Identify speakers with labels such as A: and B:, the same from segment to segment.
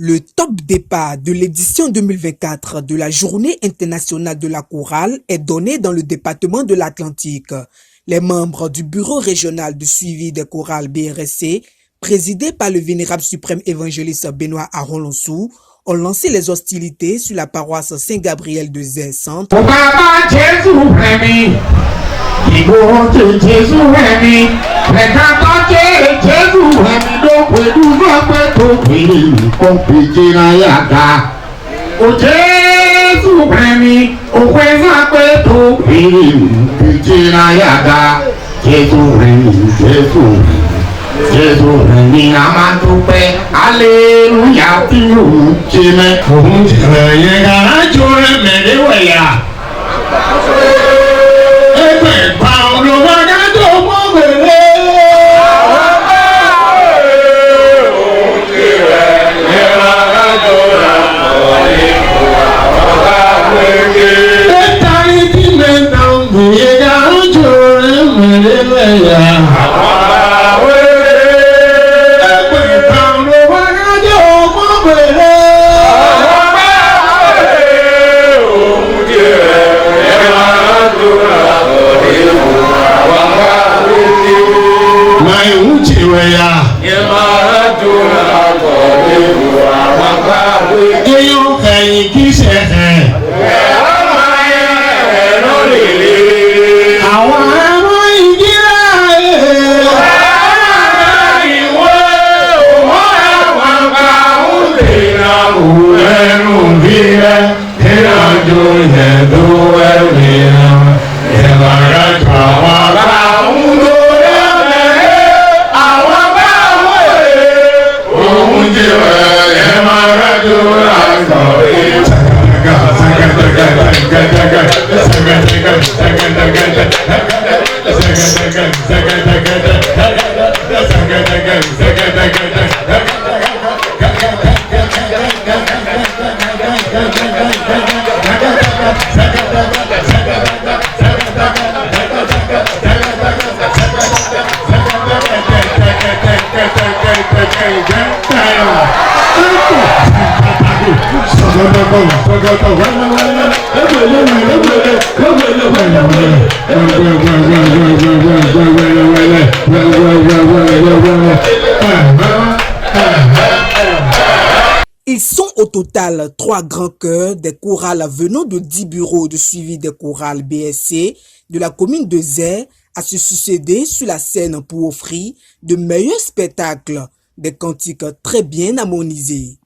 A: Le top départ de l'édition 2024 de la Journée internationale de la chorale est donné dans le département de l'Atlantique. Les membres du bureau régional de suivi des chorales BRSC, présidé par le vénérable suprême évangéliste Benoît Aron-Lonsou, ont lancé les hostilités sur la paroisse Saint-Gabriel de Zé Centre. Ils sont au total 3 grands chœurs des chorales venant de 10 bureaux de suivi des chorales BSC de la commune de Zé à se succéder sur la scène pour offrir de meilleurs spectacles, des cantiques très bien harmonisés.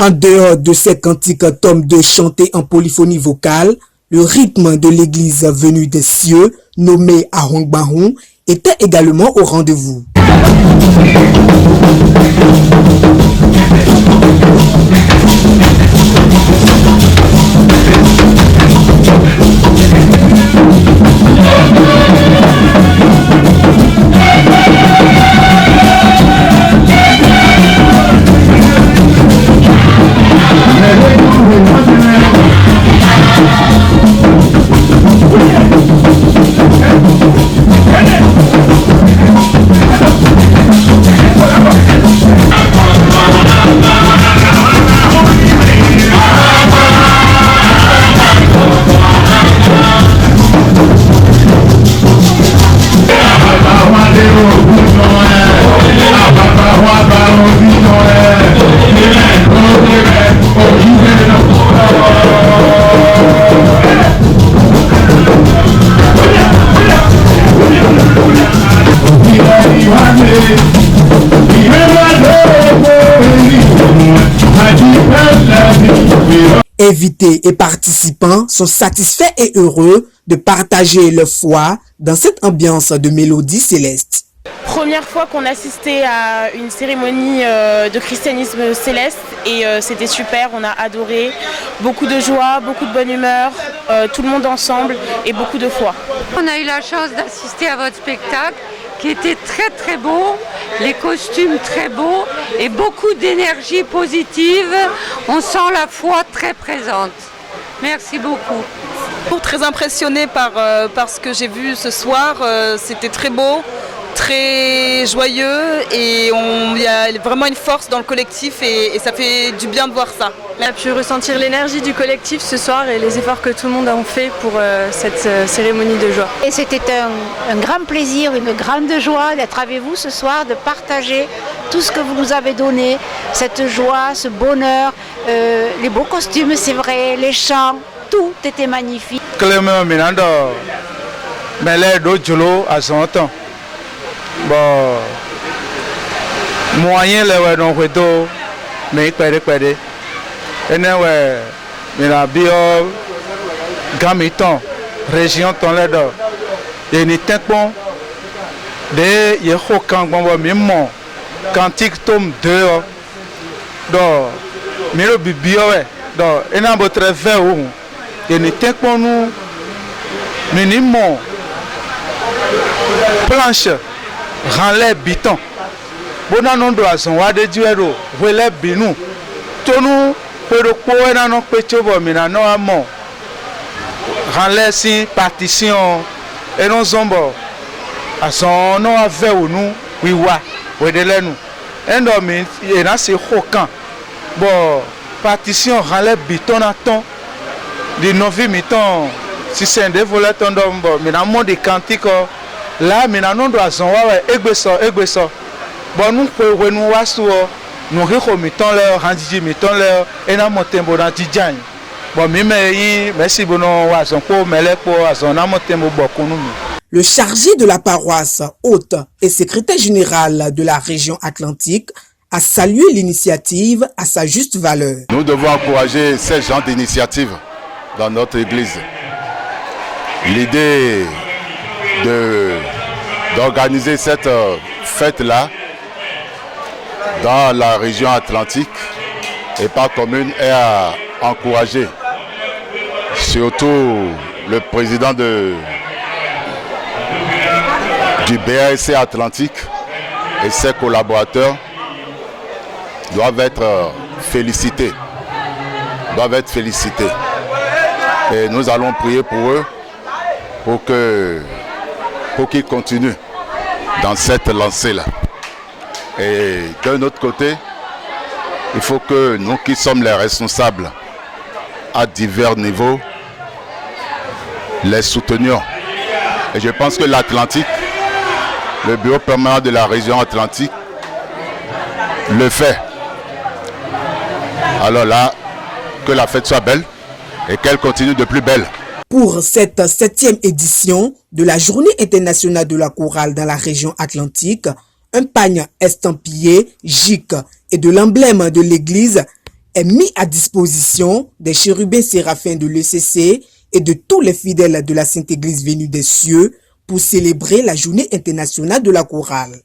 A: En dehors de ces cantiques tomes de chanter en polyphonie vocale, le rythme de l'église venue des cieux, nommée Ahongbahon, était également au rendez-vous. Invités et participants sont satisfaits et heureux de partager leur foi dans cette ambiance de mélodie céleste.
B: Première fois qu'on assistait à une cérémonie de christianisme céleste et c'était super, on a adoré, beaucoup de joie, beaucoup de bonne humeur, tout le monde ensemble et beaucoup de foi.
C: On a eu la chance d'assister à votre spectacle qui était très très beau, les costumes très beaux et beaucoup d'énergie positive. On sent la foi très présente. Merci beaucoup.
D: Très impressionnée par ce que j'ai vu ce soir, c'était très beau, très joyeux et il y a vraiment une force dans le collectif et ça fait du bien de voir ça.
E: On a pu ressentir l'énergie du collectif ce soir et les efforts que tout le monde a fait pour cette cérémonie de joie.
F: Et c'était un grand plaisir, une grande joie d'être avec vous ce soir, de partager tout ce que vous nous avez donné, cette joie, ce bonheur, les beaux costumes, c'est vrai, les chants, tout était magnifique.
G: Bon, moyen le non redo mais pede ene we mina bio gamiton région ton le do et ni tempon de ye hokan gbon mi mo cantique tome 2 do mi ro bibio we do ena bo très fait ou et ni tempon nous minimum planche ranlè biton bona non do azon wa de juero wele binu tonu pero po na no pecho bo mina no amo ranlè si partition et non zombo azon no ave onu wiwa wedelenu endo mi e na se hokan bo partition ranlè biton na ton di novi miton si sende volet ton dombo mina mo de cantique là mina non do azon wa egbeso bon nous ko nous wasu nous reko miton le handiji miton le ena motembo na tijan bon mi me merci bono wazon ko mele ko azon na motembo bokunu mi.
A: Le chargé de la paroisse hôte et secrétaire général de la région Atlantique a salué l'initiative à sa juste valeur.
H: Nous devons encourager ces genres d'initiatives dans notre église. L'idée d'organiser cette fête-là dans la région Atlantique et pas commune est à encourager. Surtout le président du BASC Atlantique et ses collaborateurs doivent être félicités. Et nous allons prier pour eux pour qu'ils continuent dans cette lancée-là. Et d'un autre côté, il faut que nous qui sommes les responsables à divers niveaux, les soutenions. Et je pense que l'Atlantique, le bureau permanent de la région Atlantique, le fait. Alors là, que la fête soit belle et qu'elle continue de plus belle.
A: Pour cette 7e édition de la Journée internationale de la chorale dans la région Atlantique, un pagne estampillé, gic et de l'emblème de l'église est mis à disposition des chérubins séraphins de l'ECC et de tous les fidèles de la Sainte Église venue des cieux pour célébrer la journée internationale de la chorale.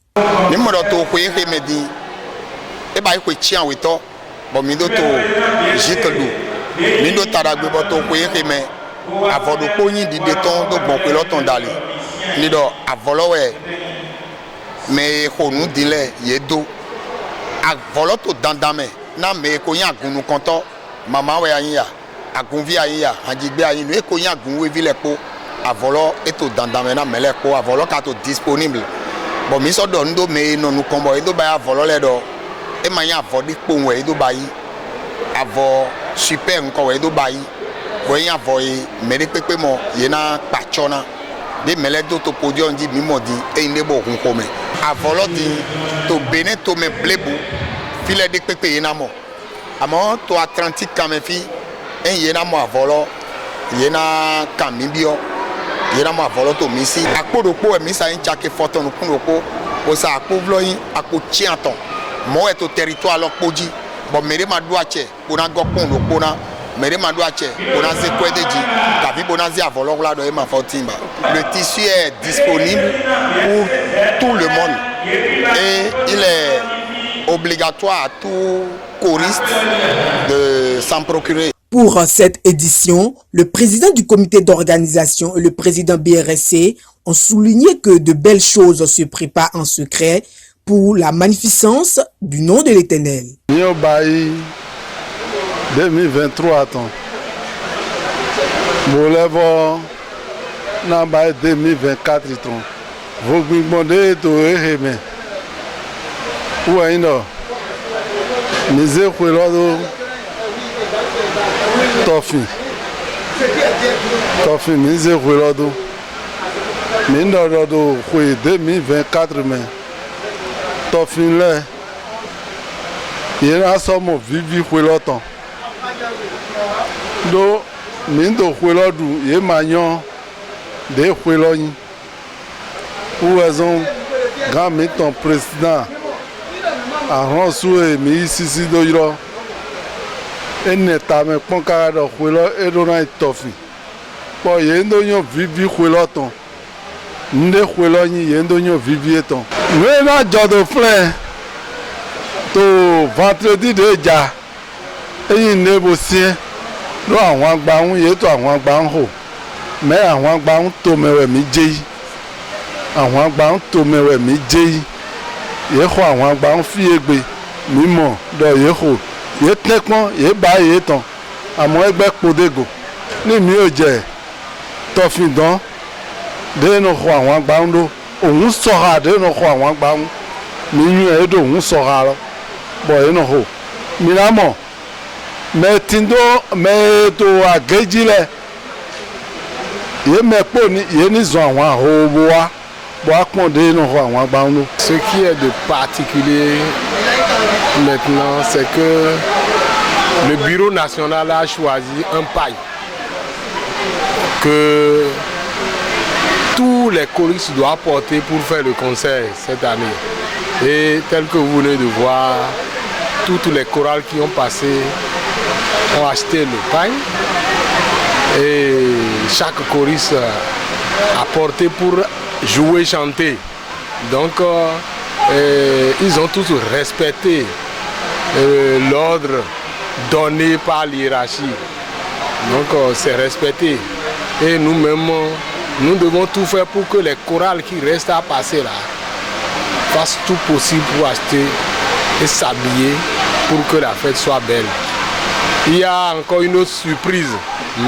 I: Mais nous dile yedo avolo to dandame na me ko yan gunu konto mama we ayin ya agunvi ayin ya anjigbe ayin no e ko yan gun we vile po avolo e to dandame na mele po avolo ka to disponible bon mi so do ndo me no nu kombo e do ba avolo le do e ma yan avodi po we e do ba yi avo super nko we e do ba yi bo yan avo e me de pepe mo ye na pachona de mele do to podium di mi mo di e ne bo kun ko me avolo di to bene to me blebu file de pepe yena mo amo to Atlantique kamefi en yena mo avolo yena kamibio yena mo avolo to misi akpodopo e misa en chake foto no kunoko o sa akpovlo yin akoti aton mo e to territoire lo poji bo mere ma do ache bona go pon no pona mere ma do ache bona se kwedeji kavi bona zi avolo la do e ma fotimba le tissu est disponible pour tout le monde et il est obligatoire à tout choriste de s'en procurer.
A: Pour cette édition, le président du comité d'organisation et le président BRSC ont souligné que de belles choses se préparent en secret pour la magnificence du nom de l'Éternel.
G: 2023 attends. Boulevard Namba 2024 attends. Vous demandez de aimer. Où est-ce que nous avons Tofi, nous avons 2024 mais Tofi là, il y a somme vivi pour longtemps. Donc, nous avons il y a manion de Hueloni. Où est-ce que grand ton président a reçu ici d'Oiro? Et n'est pas mais quand on a Huelo et on a Tofi. Bon, il y a un vivi Hueloton. Nous Hueloni, il y a un vivi ton. Nous avons déjà de fleurs. To vendredi déjà. Et il négocie. Nous avons un bain, il y a un bain haut. Mais un bain tomé mi jei. Un bain tomé mi jei. Il y a un bain fiégbé. Mimo do yeho. Ye tekmo ye ba ye ton. Amo egbe podego. Ni mi o je. Tofi don. De no ho àwọn gba ndo. Ohun sora de no ho àwọn gba. Mi yu e do ohun sora lo. Bo ye no ho. Mi na mo. Me tindo me to ageji le. Ye me po ni ye ni zo àwọn ho bo wa. Bo apon de no ho àwọn gba ndo.
J: Ce qui est de particulier maintenant, c'est que le bureau national a choisi un paille que tous les choristes doivent porter pour faire le concert cette année. Et tel que vous venez de voir, toutes les chorales qui ont passé ont acheté le paille et chaque choriste a porté pour jouer, chanter. Donc, ils ont tous respecté l'ordre donné par l'hiérarchie. Donc c'est respecté. Et nous-mêmes, nous devons tout faire pour que les chorales qui restent à passer là fassent tout possible pour acheter et s'habiller pour que la fête soit belle. Il y a encore une autre surprise,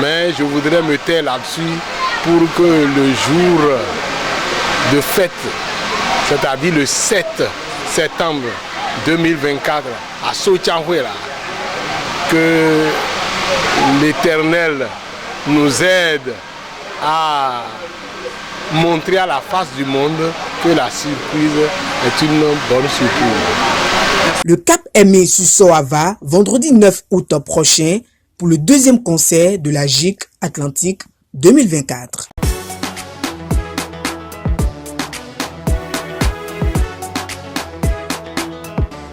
J: mais je voudrais me taire là-dessus pour que le jour de fête, c'est-à-dire le 7 septembre 2024 à Sotianhuela, que l'Éternel nous aide à montrer à la face du monde que la surprise est une bonne surprise.
A: Le cap est mis sur Soava vendredi 9 août prochain pour le deuxième concert de la GIC Atlantique 2024.